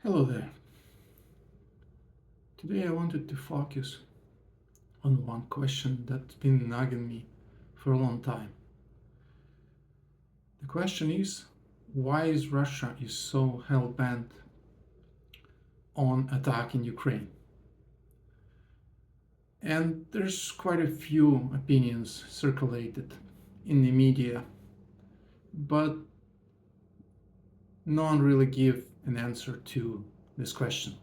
Hello there. Today I wanted to focus on one question that's been nagging me for a long time. The question is, why is Russia so hell-bent on attacking Ukraine? And there's quite a few opinions circulated in the media, but no one really give an answer to this question.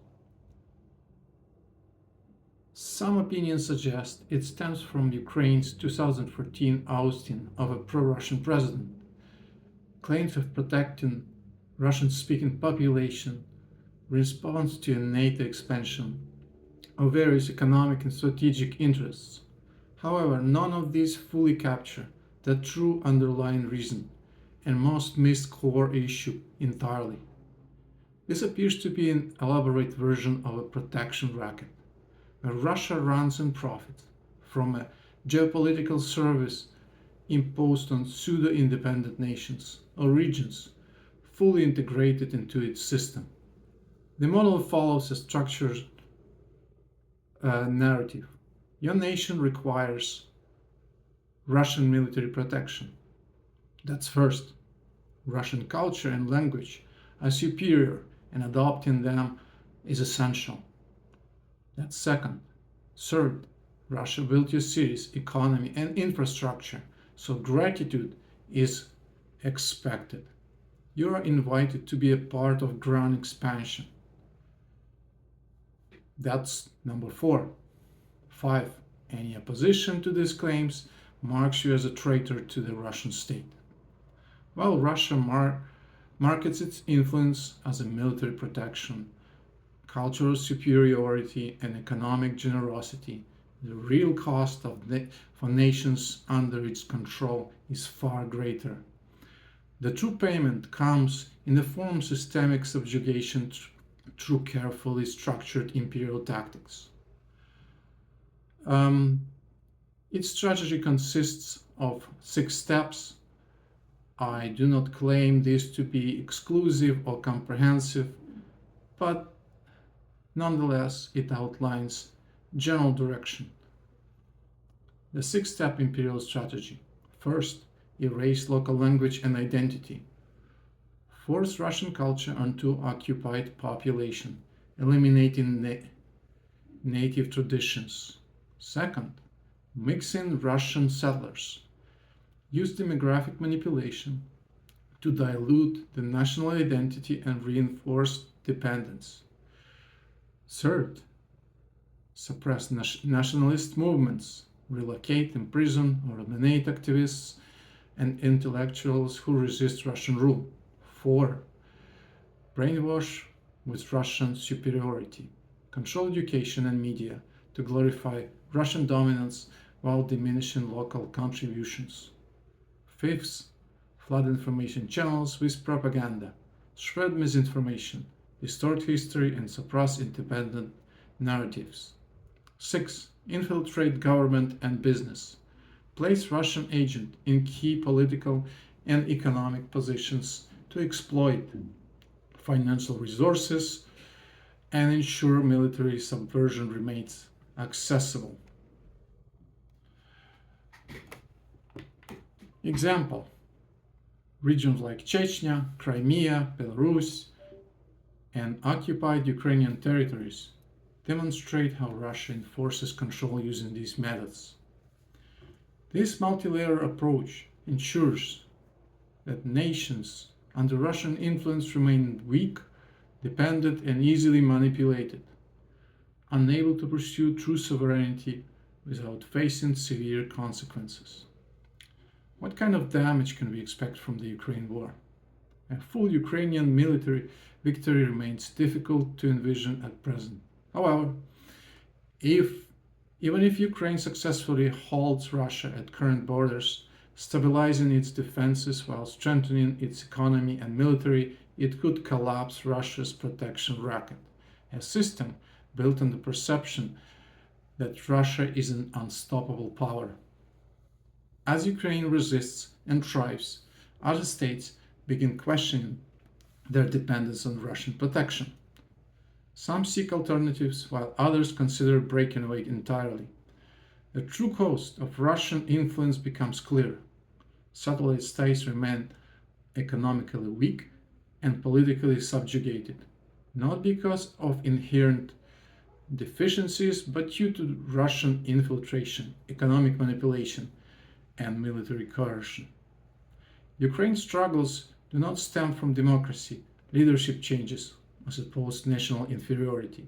Some opinions suggest it stems from Ukraine's 2014 ousting of a pro-Russian president, claims of protecting Russian-speaking population in response to a NATO expansion of various economic and strategic interests. However, none of these fully capture the true underlying reason and most missed core issue entirely. This appears to be an elaborate version of a protection racket, where Russia runs and profits from a geopolitical service imposed on pseudo-independent nations or regions fully integrated into its system. The model follows a structured narrative. Your nation requires Russian military protection. That's first. Russian culture and language are superior, and adopting them is essential. That's second. Third, Russia built your cities, economy, and infrastructure, so gratitude is expected. You are invited to be a part of grand expansion. That's number 4. 5. Any opposition to these claims marks you as a traitor to the Russian state. While Russia markets its influence as a military protection, cultural superiority, and economic generosity, the real cost for nations under its control is far greater. The true payment comes in the form of systemic subjugation through carefully structured imperial tactics. Its strategy consists of 6 steps. I do not claim this to be exclusive or comprehensive, but nonetheless it outlines general direction. The 6-step imperial strategy. First, erase local language and identity. Force Russian culture onto occupied population, eliminating native traditions. Second, mix in Russian settlers. Use demographic manipulation to dilute the national identity and reinforce dependence. Third, suppress nationalist movements, relocate, imprison, or eliminate activists and intellectuals who resist Russian rule. 4. Brainwash with Russian superiority. Control education and media to glorify Russian dominance while diminishing local contributions. 5th, flood information channels with propaganda, spread misinformation, distort history, and suppress independent narratives. 6. Infiltrate government and business. Place Russian agents in key political and economic positions to exploit financial resources and ensure military subversion remains accessible. Example: regions like Chechnya, Crimea, Belarus, and occupied Ukrainian territories demonstrate how Russia enforces control using these methods. This multi-layer approach ensures that nations under Russian influence remain weak, dependent, and easily manipulated, unable to pursue true sovereignty without facing severe consequences. What kind of damage can we expect from the Ukraine war? A full Ukrainian military victory remains difficult to envision at present. However, even if Ukraine successfully holds Russia at current borders, stabilizing its defenses while strengthening its economy and military, it could collapse Russia's protection racket, a system built on the perception that Russia is an unstoppable power. As Ukraine resists and thrives, other states begin questioning their dependence on Russian protection. Some seek alternatives, while others consider breaking away entirely. The true cost of Russian influence becomes clear. Satellite states remain economically weak and politically subjugated, not because of inherent deficiencies, but due to Russian infiltration, economic manipulation, and military coercion. Ukraine's struggles do not stem from democracy, leadership changes, or supposed national inferiority.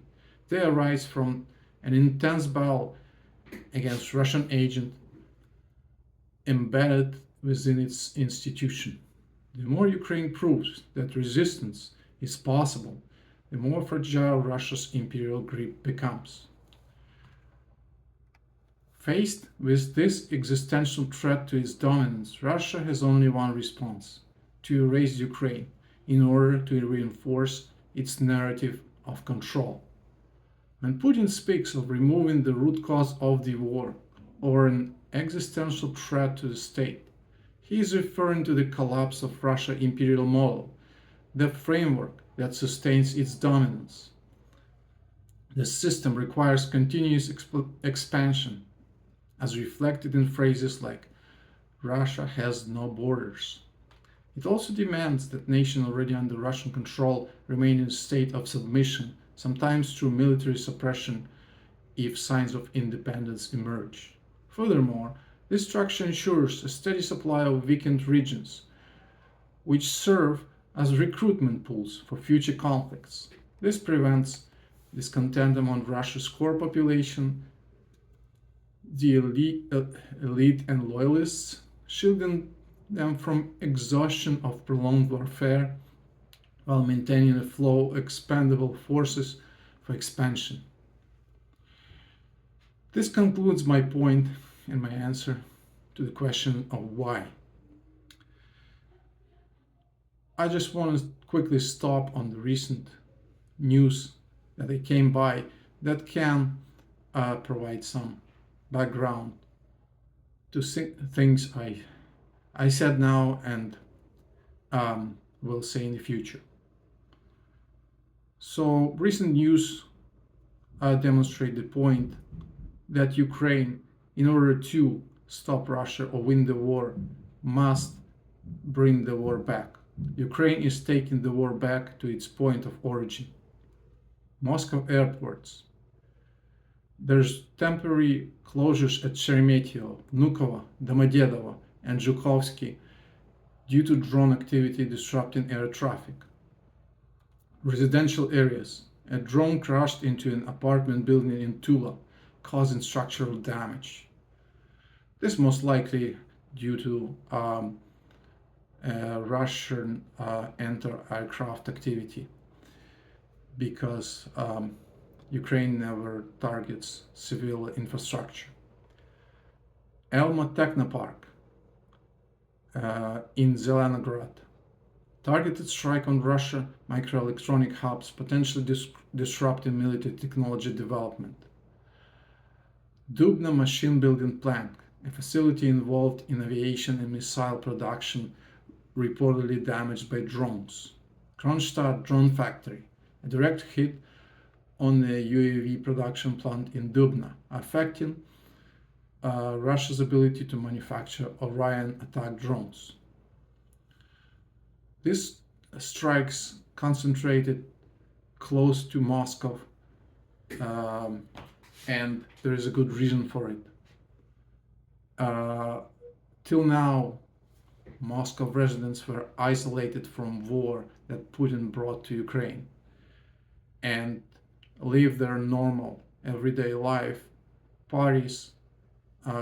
They arise from an intense battle against Russian agents embedded within its institution. The more Ukraine proves that resistance is possible, the more fragile Russia's imperial grip becomes. Faced with this existential threat to its dominance, Russia has only one response: to erase Ukraine in order to reinforce its narrative of control. When Putin speaks of removing the root cause of the war or an existential threat to the state, he is referring to the collapse of Russia's imperial model, the framework that sustains its dominance. The system requires continuous expansion, as reflected in phrases like "Russia has no borders." It also demands that nations already under Russian control remain in a state of submission, sometimes through military suppression if signs of independence emerge. Furthermore, this structure ensures a steady supply of weakened regions, which serve as recruitment pools for future conflicts. This prevents discontent among Russia's core population, the elite and loyalists, shielding them from exhaustion of prolonged warfare while maintaining a flow of expendable forces for expansion. This concludes my point and my answer to the question of why. I just want to quickly stop on the recent news that I came by that can provide some background to things I said now and will say in the future. So recent news demonstrate the point that Ukraine, in order to stop Russia or win the war, must bring the war back. Ukraine is taking the war back to its point of origin. Moscow airports. There's temporary closures at Sheremetyevo, Vnukovo, Domodedovo, and Zhukovsky due to drone activity disrupting air traffic. Residential areas. A drone crashed into an apartment building in Tula, causing structural damage. This most likely due to Russian anti-aircraft activity, because Ukraine never targets civil infrastructure. Elma Technopark in Zelenograd. Targeted strike on Russia microelectronic hubs, potentially disrupting military technology development. Dubna machine building plant, a facility involved in aviation and missile production, reportedly damaged by drones. Kronstadt drone factory, a direct hit on the UAV production plant in Dubna, affecting Russia's ability to manufacture Orion attack drones. These strikes concentrated close to Moscow, and there is a good reason for it. Till now, Moscow residents were isolated from war that Putin brought to Ukraine and live their normal everyday life, parties,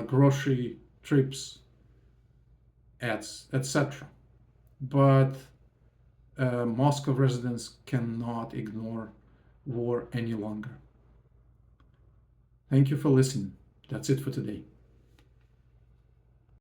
grocery trips, etc. But Moscow residents cannot ignore war any longer. Thank you for listening. That's it for today.